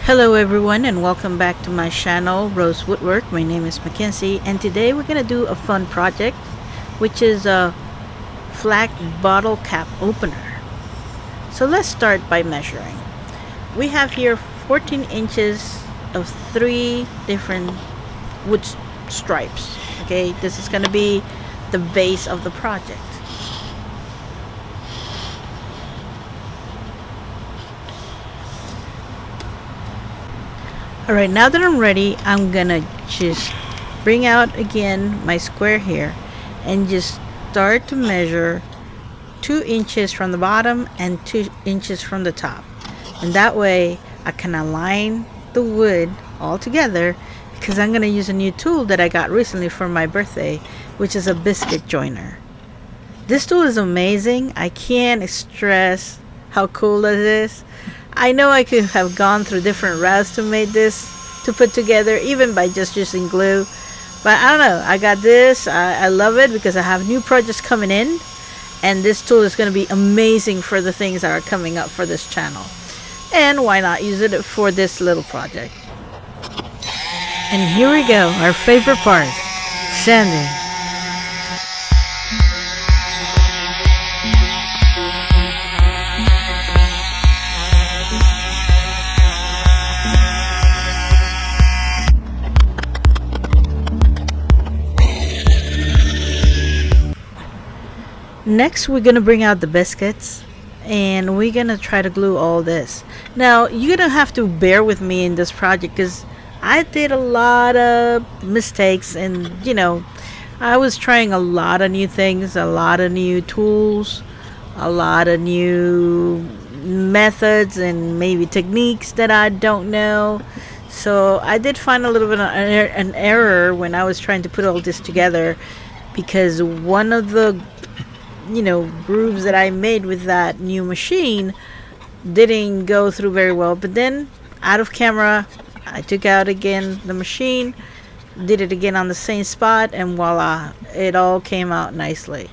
Hello everyone and welcome back to my channel Rose Woodwork. My name is Mackenzie and today we're gonna do a fun project which is a flat bottle cap opener. So let's start by measuring. We have here 14 inches of 3 different wood stripes. Okay, this is gonna be the base of the project. Alright, now that I'm ready, I'm gonna just bring out again my square here and just start to measure 2 inches from the bottom and 2 inches from the top. And that way I can align the wood all together because I'm gonna use a new tool that I got recently for my birthday, which is a biscuit joiner. This tool is amazing. I can't stress how cool it is. I know I could have gone through different routes to make this, to put together, even by just using glue. But I don't know, I got this. I love it because I have new projects coming in. And this tool is going to be amazing for the things that are coming up for this channel. And why not use it for this little project? And here we go, our favorite part, sanding. Next, we're gonna bring out the biscuits and we're gonna try to glue all this. Now, you're gonna have to bear with me in this project because I did a lot of mistakes and I was trying a lot of new things, a lot of new tools, a lot of new methods and maybe techniques that I don't know. So I did find a little bit of an error when I was trying to put all this together because one of the grooves that I made with that new machine didn't go through very well. But then out of camera I took out again the machine, did it again on the same spot, and voila, it all came out nicely.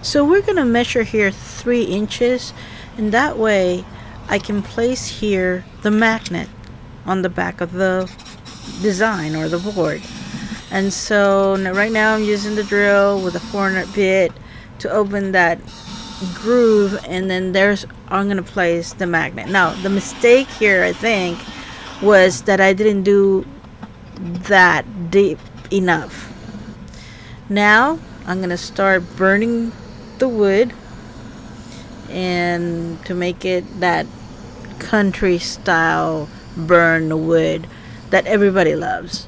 So we're going to measure here 3 inches, and that way I can place here the magnet on the back of the design or the board. And so right now I'm using the drill with a 400 bit to open that groove, and then I'm going to place the magnet. Now the mistake here I think was that I didn't do that deep enough. Now I'm going to start burning the wood and to make it that country style burn wood that everybody loves.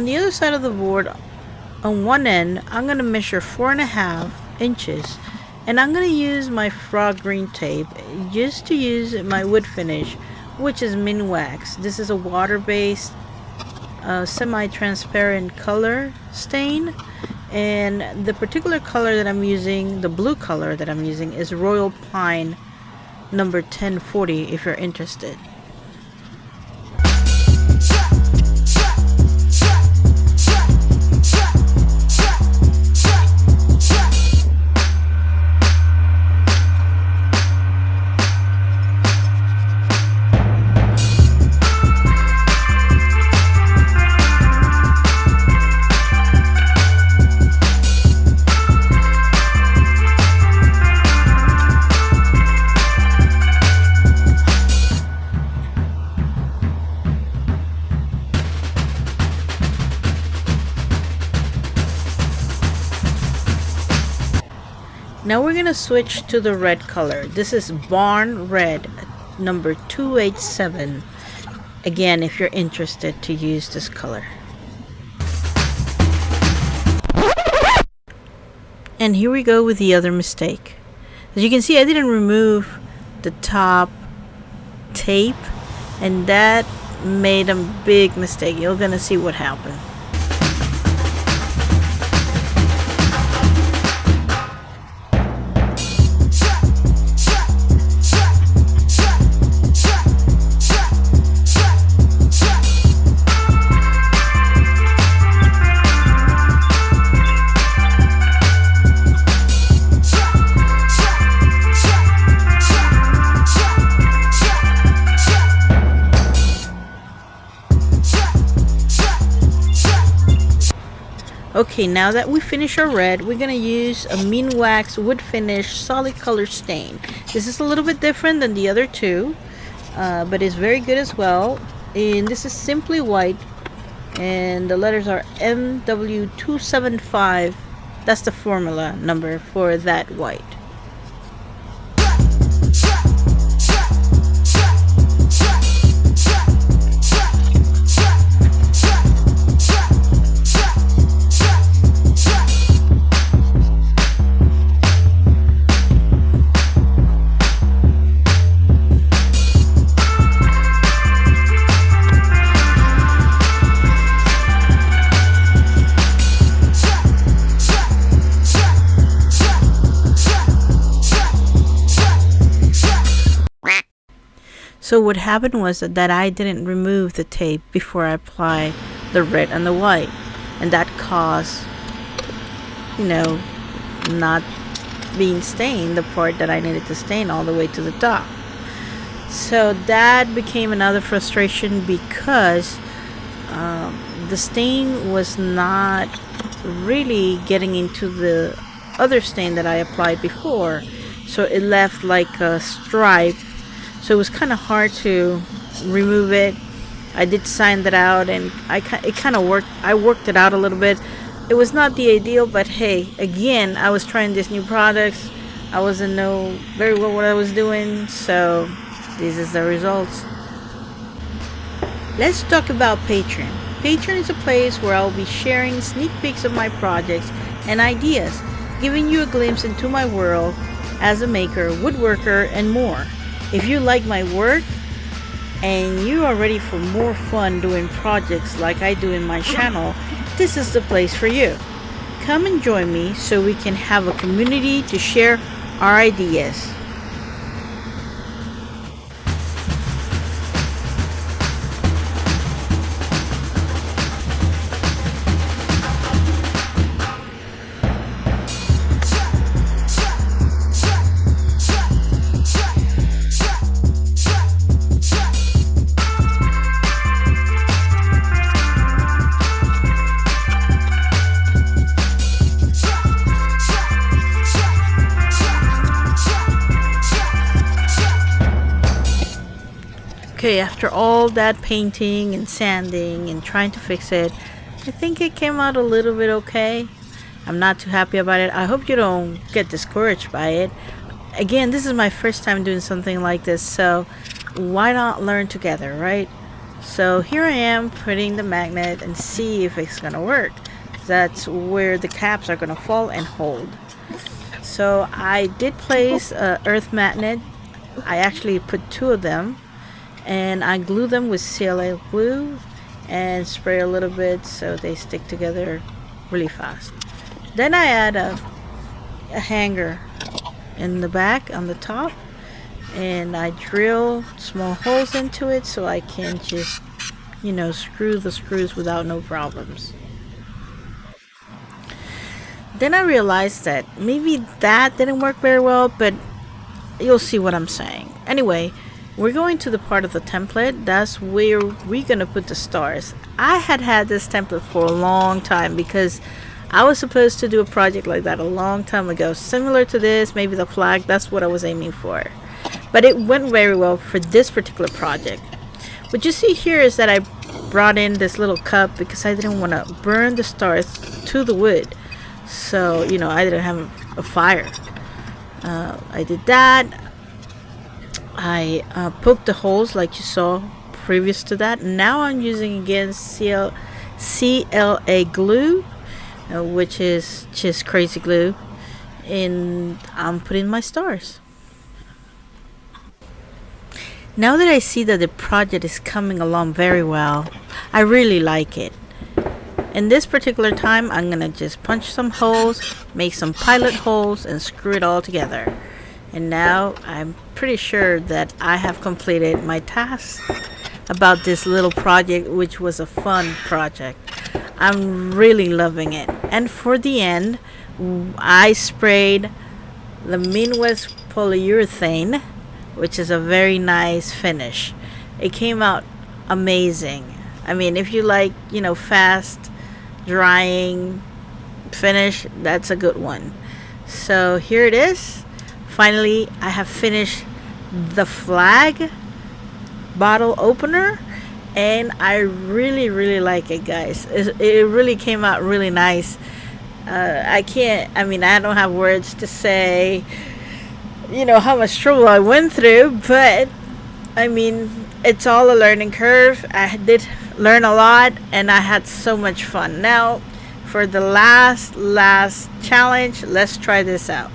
on the other side of the board, on one end, I'm going to measure 4.5 inches, and I'm going to use my frog green tape just to use my wood finish, which is min wax. This is a water-based semi-transparent color stain, and the particular color that I'm using, the blue color that I'm using, is Royal Pine number 1040 if you're interested. Now we're going to switch to the red color. This is Barn Red number 287. Again, if you're interested to use this color. And here we go with the other mistake. As you can see, I didn't remove the top tape, and that made a big mistake. You're going to see what happened. Okay, now that we finish our red, we're going to use a min wax wood finish solid color stain. This is a little bit different than the other two, but it's very good as well. And this is simply white, and the letters are MW275. That's the formula number for that white. So what happened was that I didn't remove the tape before I applied the red and the white, and that caused, not being stained, the part that I needed to stain all the way to the top. So that became another frustration because the stain was not really getting into the other stain that I applied before, so it left like a stripe. So it was kind of hard to remove it. I did sand that out, and it kind of worked. I worked it out a little bit. It was not the ideal, but hey, again, I was trying these new products. I wasn't know very well what I was doing, so this is the results. Let's talk about Patreon. Patreon is a place where I'll be sharing sneak peeks of my projects and ideas, giving you a glimpse into my world as a maker, woodworker, and more. If you like my work and you are ready for more fun doing projects like I do in my channel, this is the place for you. Come and join me so we can have a community to share our ideas. Okay, after all that painting and sanding and trying to fix it, I think it came out a little bit okay. I'm not too happy about it. I hope you don't get discouraged by it. Again, this is my first time doing something like this, so why not learn together, right? So here I am putting the magnet and see if it's gonna work. That's where the caps are gonna fall and hold. So I did place a earth magnet. I actually put two of them, and I glue them with CLA glue and spray a little bit so they stick together really fast. Then I add a hanger in the back on the top, and I drill small holes into it so I can just, screw the screws without no problems. Then I realized that maybe that didn't work very well, but you'll see what I'm saying. Anyway, we're going to the part of the template. That's where we're gonna put the stars. I had this template for a long time because I was supposed to do a project like that a long time ago, similar to this, maybe the flag. That's what I was aiming for, but it went very well for this particular project. What you see here is that I brought in this little cup because I didn't want to burn the stars to the wood, so I didn't have a fire. I did that. I poked the holes like you saw previous to that. Now I'm using again CLA glue, which is just crazy glue, and I'm putting my stars. Now that I see that the project is coming along very well, I really like it. In this particular time, I'm gonna just punch some holes, make some pilot holes, and screw it all together. And now I'm pretty sure that I have completed my task about this little project, which was a fun project. I'm really loving it. And for the end, I sprayed the Midwest polyurethane, which is a very nice finish. It came out amazing. I mean, if you like, fast drying finish, that's a good one. So here it is. Finally, I have finished the flag bottle opener, and I really, really like it, guys. It really came out really nice. I don't have words to say how much trouble I went through, but it's all a learning curve. I did learn a lot, and I had so much fun. Now for the last challenge, let's try this out.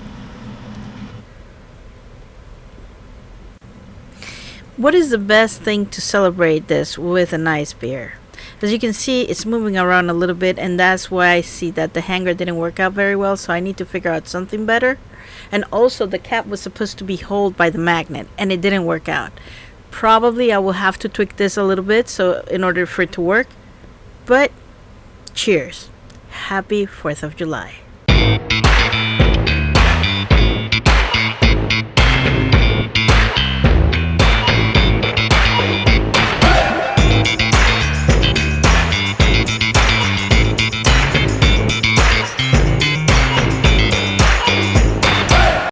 What is the best thing to celebrate this with a nice beer? As you can see, it's moving around a little bit, and that's why I see that the hanger didn't work out very well, so I need to figure out something better. And also, the cap was supposed to be held by the magnet, and it didn't work out. Probably I will have to tweak this a little bit so in order for it to work. But cheers. Happy 4th of July.